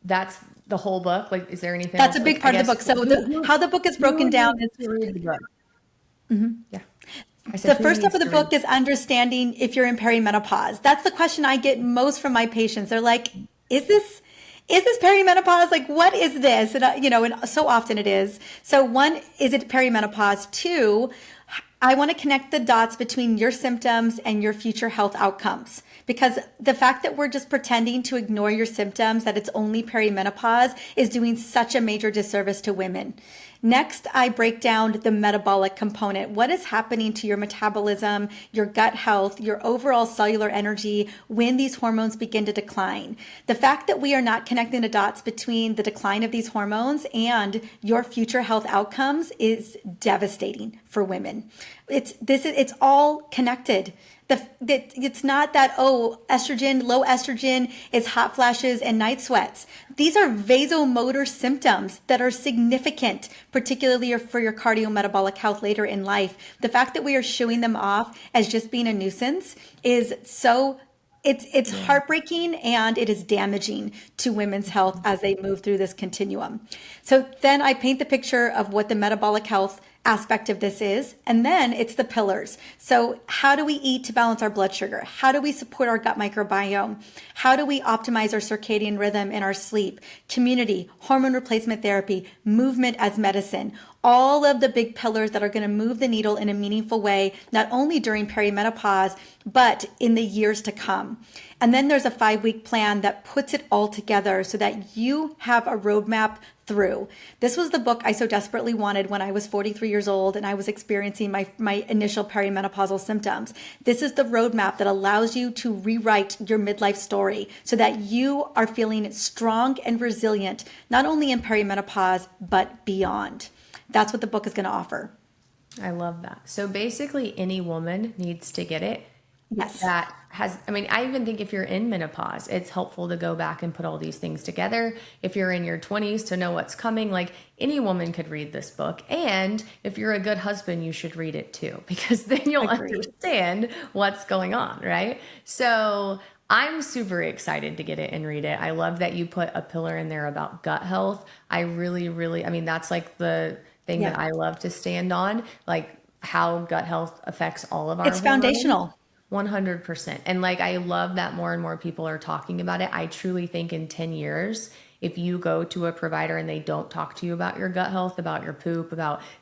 [SPEAKER 1] that's the whole book. Like, is there anything
[SPEAKER 2] That's
[SPEAKER 1] else?
[SPEAKER 2] a big part of the book. So how the book is broken down is
[SPEAKER 1] yeah.
[SPEAKER 2] the first step of the book is understanding if you're in perimenopause. That's the question I get most from my patients. They're like, is this perimenopause? Like, what is this? And, and so often it is. So 1, is it perimenopause? 2, I want to connect the dots between your symptoms and your future health outcomes. Because the fact that we're just pretending to ignore your symptoms, that it's only perimenopause, is doing such a major disservice to women. Next, I break down the metabolic component. What is happening to your metabolism, your gut health, your overall cellular energy when these hormones begin to decline? The fact that we are not connecting the dots between the decline of these hormones and your future health outcomes is devastating for women. It's all connected. It's not that, low estrogen is hot flashes and night sweats. These are vasomotor symptoms that are significant, particularly for your cardiometabolic health later in life. The fact that we are shooing them off as just being a nuisance is it's heartbreaking, and it is damaging to women's health as they move through this continuum. So then I paint the picture of what the metabolic health aspect of this is, and then it's the pillars. So how do we eat to balance our blood sugar? How do we support our gut microbiome? How do we optimize our circadian rhythm in our sleep? Community, hormone replacement therapy, movement as medicine, all of the big pillars that are going to move the needle in a meaningful way, not only during perimenopause, but in the years to come. And then there's a 5-week plan that puts it all together so that you have a roadmap through. This was the book I so desperately wanted when I was 43 years old and I was experiencing my initial perimenopausal symptoms. This is the roadmap that allows you to rewrite your midlife story so that you are feeling strong and resilient, not only in perimenopause, but beyond. That's what the book is going to offer.
[SPEAKER 1] I love that. So basically any woman needs to get it.
[SPEAKER 2] Yes.
[SPEAKER 1] I even think if you're in menopause, it's helpful to go back and put all these things together. If you're in your 20s, to know what's coming, like any woman could read this book. And if you're a good husband, you should read it too, because then you'll understand what's going on, right? So I'm super excited to get it and read it. I love that you put a pillar in there about gut health. I really, really, I mean, that's like the thing that
[SPEAKER 2] Yeah.
[SPEAKER 1] I love to stand on, like how gut health affects all of our
[SPEAKER 2] It's
[SPEAKER 1] hormones.
[SPEAKER 2] foundational.
[SPEAKER 1] 100%. And like, I love that more and more people are talking about it. I truly think in 10 years, if you go to a provider and they don't talk to you about your gut health, about your poop,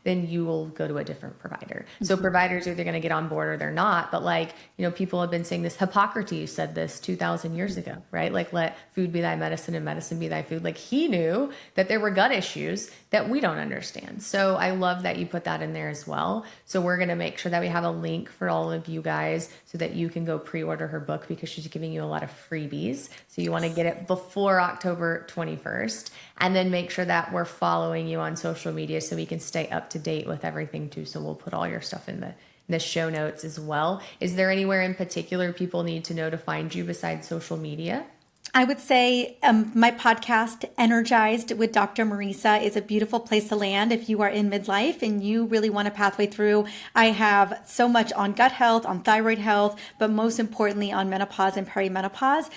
[SPEAKER 1] then you will go to a different provider. So providers are either going to get on board or they're not. But like, people have been saying this. Hippocrates said this 2000 years ago, right? Like, let food be thy medicine and medicine be thy food. Like, he knew that there were gut issues that we don't understand. So I love that you put that in there as well. So we're going to make sure that we have a link for all of you guys so that you can go pre-order her book, because she's giving you a lot of freebies. So you want to get it before October 21st, and then make sure that we're following you on social media so we can stay up to date with everything too. So we'll put all your stuff in the show notes as well. Is there anywhere in particular people need to know to find you besides social media?
[SPEAKER 2] I would say my podcast, Energized with Dr. Mariza, is a beautiful place to land if you are in midlife and you really want a pathway through. I have so much on gut health, on thyroid health, but most importantly on menopause and perimenopause.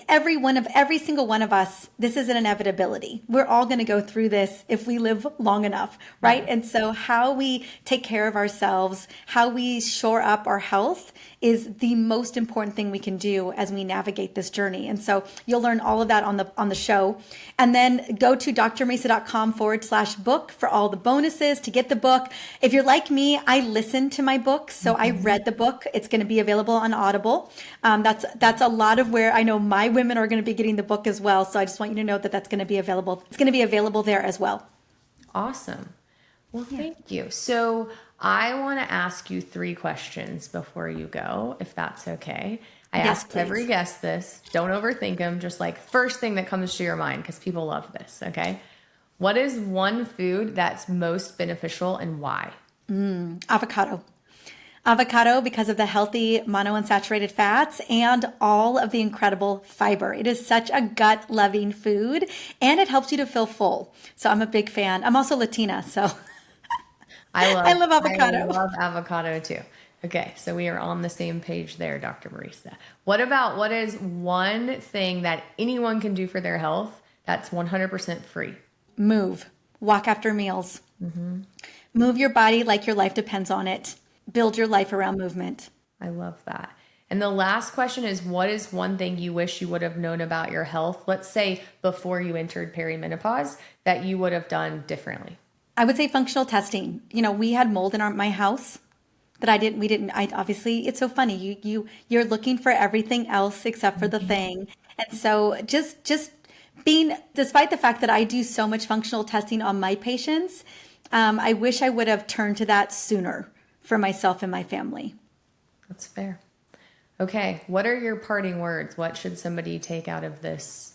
[SPEAKER 2] Every single one of us, this is an inevitability. We're all going to go through this if we live long enough, right? And so how we take care of ourselves, how we shore up our health is the most important thing we can do as we navigate this journey. And so you'll learn all of that on the show. And then go to drmariza.com/book for all the bonuses to get the book. If you're like me, I listen to my books. So I read the book. It's going to be available on Audible. That's a lot of where I know my women are going to be getting the book as well. So I just want you to know that that's going to be available. It's going to be available there as well.
[SPEAKER 1] Awesome. Well, thank you. So I want to ask you 3 questions before you go, if that's okay. I
[SPEAKER 2] Yes,
[SPEAKER 1] ask every
[SPEAKER 2] please.
[SPEAKER 1] guest this. Don't overthink them. Just like first thing that comes to your mind, because people love this. Okay. What is one food that's most beneficial and why?
[SPEAKER 2] Avocado. Avocado, because of the healthy monounsaturated fats and all of the incredible fiber. It is such a gut loving food and it helps you to feel full. So I'm a big fan. I'm also Latina, so I love
[SPEAKER 1] I
[SPEAKER 2] avocado.
[SPEAKER 1] love avocado too. Okay, so we are on the same page there, Dr. Mariza. What is one thing that anyone can do for their health that's 100% free?
[SPEAKER 2] Move. Walk after meals. Move your body like your life depends on it. Build your life around movement.
[SPEAKER 1] I love that. And the last question is, what is one thing you wish you would have known about your health, let's say before you entered perimenopause, that you would have done differently?
[SPEAKER 2] I would say functional testing. We had mold in my house that we didn't, obviously, it's so funny. You're looking for everything else except for the thing. And so just being, despite the fact that I do so much functional testing on my patients, I wish I would have turned to that sooner for myself and my family.
[SPEAKER 1] That's fair. Okay, what are your parting words? What should somebody take out of this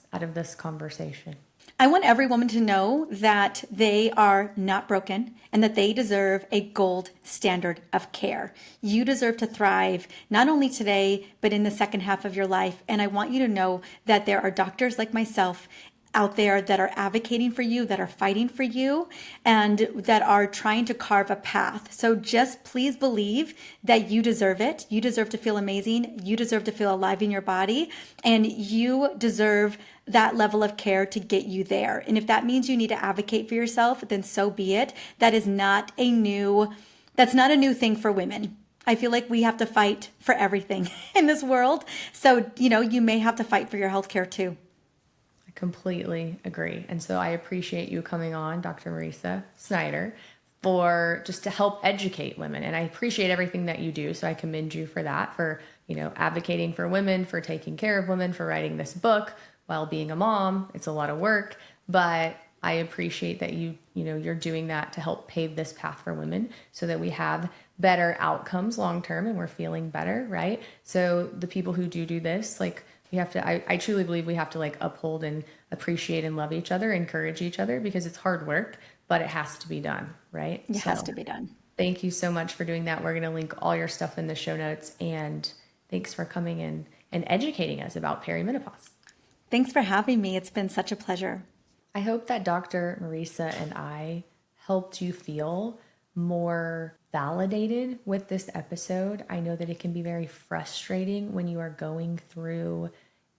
[SPEAKER 1] conversation?
[SPEAKER 2] I want every woman to know that they are not broken and that they deserve a gold standard of care. You deserve to thrive, not only today, but in the second half of your life. And I want you to know that there are doctors like myself out there that are advocating for you, that are fighting for you, and that are trying to carve a path. So just please believe that you deserve it. You deserve to feel amazing. You deserve to feel alive in your body, and you deserve that level of care to get you there. And if that means you need to advocate for yourself, then so be it. That's not a new thing for women. I feel like we have to fight for everything in this world. So, you may have to fight for your healthcare too.
[SPEAKER 1] Completely agree. And so I appreciate you coming on, Dr. Mariza Snyder, for just to help educate women. And I appreciate everything that you do. So I commend you for that, for, advocating for women, for taking care of women, for writing this book while being a mom. It's a lot of work, but I appreciate that you're doing that to help pave this path for women so that we have better outcomes long term and we're feeling better, right? So the people who do this, like, we have to, I truly believe we have to like uphold and appreciate and love each other, encourage each other, because it's hard work, but it has to be done, right?
[SPEAKER 2] It has to be done.
[SPEAKER 1] Thank you so much for doing that. We're going to link all your stuff in the show notes, and thanks for coming in and educating us about perimenopause.
[SPEAKER 2] Thanks for having me. It's been such a pleasure.
[SPEAKER 1] I hope that Dr. Mariza and I helped you feel more validated with this episode. I know that it can be very frustrating when you are going through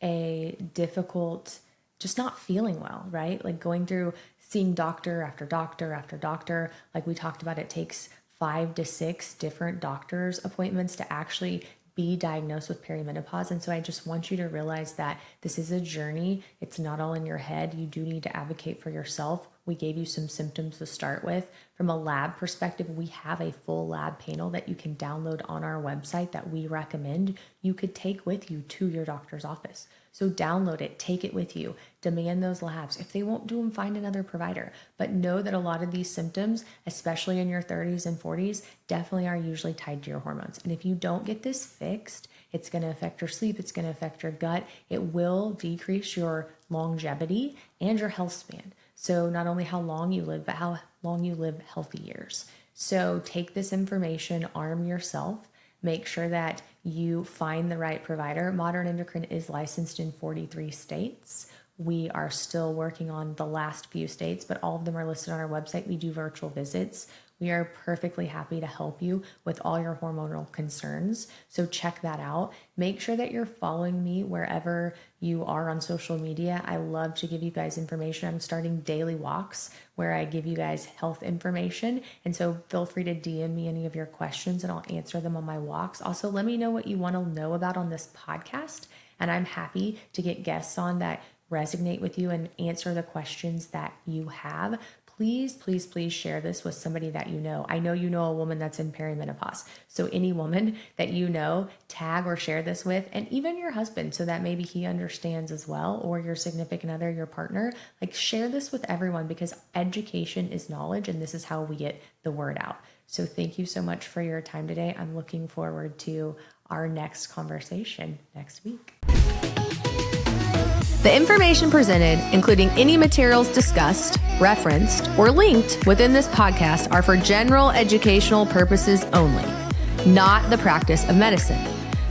[SPEAKER 1] a difficult, just not feeling well, right? Like going through seeing doctor after doctor after doctor. Like we talked about, it takes 5 to 6 different doctor's appointments to actually be diagnosed with perimenopause. And so I just want you to realize that this is a journey. It's not all in your head. You do need to advocate for yourself. We gave you some symptoms to start with. From a lab perspective, we have a full lab panel that you can download on our website that we recommend you could take with you to your doctor's office. So download it, take it with you, demand those labs. If they won't do them, find another provider. But know that a lot of these symptoms, especially in your 30s and 40s, definitely are usually tied to your hormones. And if you don't get this fixed, it's going to affect your sleep. It's going to affect your gut. It will decrease your longevity and your health span. So not only how long you live, but how long you live healthy years. So take this information, arm yourself, make sure that you find the right provider. Modern Endocrine is licensed in 43 states. We are still working on the last few states, but all of them are listed on our website. We do virtual visits. We are perfectly happy to help you with all your hormonal concerns. So check that out. Make sure that you're following me wherever you are on social media. I love to give you guys information. I'm starting daily walks where I give you guys health information. And so feel free to DM me any of your questions and I'll answer them on my walks. Also, let me know what you want to know about on this podcast. And I'm happy to get guests on that resonate with you and answer the questions that you have. Please, please, please share this with somebody that you know. I know you know a woman that's in perimenopause. So any woman that you know, tag or share this with, and even your husband, so that maybe he understands as well, or your significant other, your partner. Like share this with everyone because education is knowledge and this is how we get the word out. So thank you so much for your time today. I'm looking forward to our next conversation next week.
[SPEAKER 3] The information presented, including any materials discussed, referenced, or linked within this podcast, are for general educational purposes only, not the practice of medicine.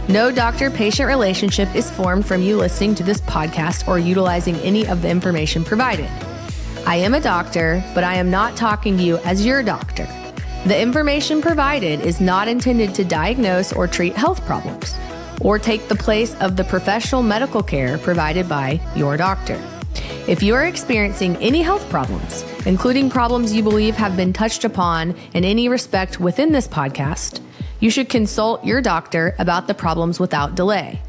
[SPEAKER 3] No doctor-patient relationship is formed from you listening to this podcast or utilizing any of the information provided. I am a doctor, but I am not talking to you as your doctor. The information provided is not intended to diagnose or treat health problems, or take the place of the professional medical care provided by your doctor. If you are experiencing any health problems, including problems you believe have been touched upon in any respect within this podcast, you should consult your doctor about the problems without delay.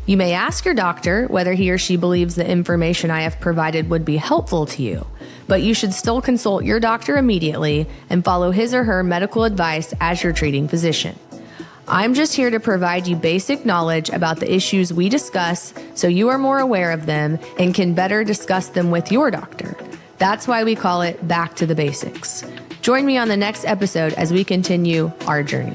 [SPEAKER 3] You may ask your doctor whether he or she believes the information I have provided would be helpful to you, but you should still consult your doctor immediately and follow his or her medical advice as your treating physician. I'm just here to provide you basic knowledge about the issues we discuss so you are more aware of them and can better discuss them with your doctor. That's why we call it Back to the Basics. Join me on the next episode as we continue our journey.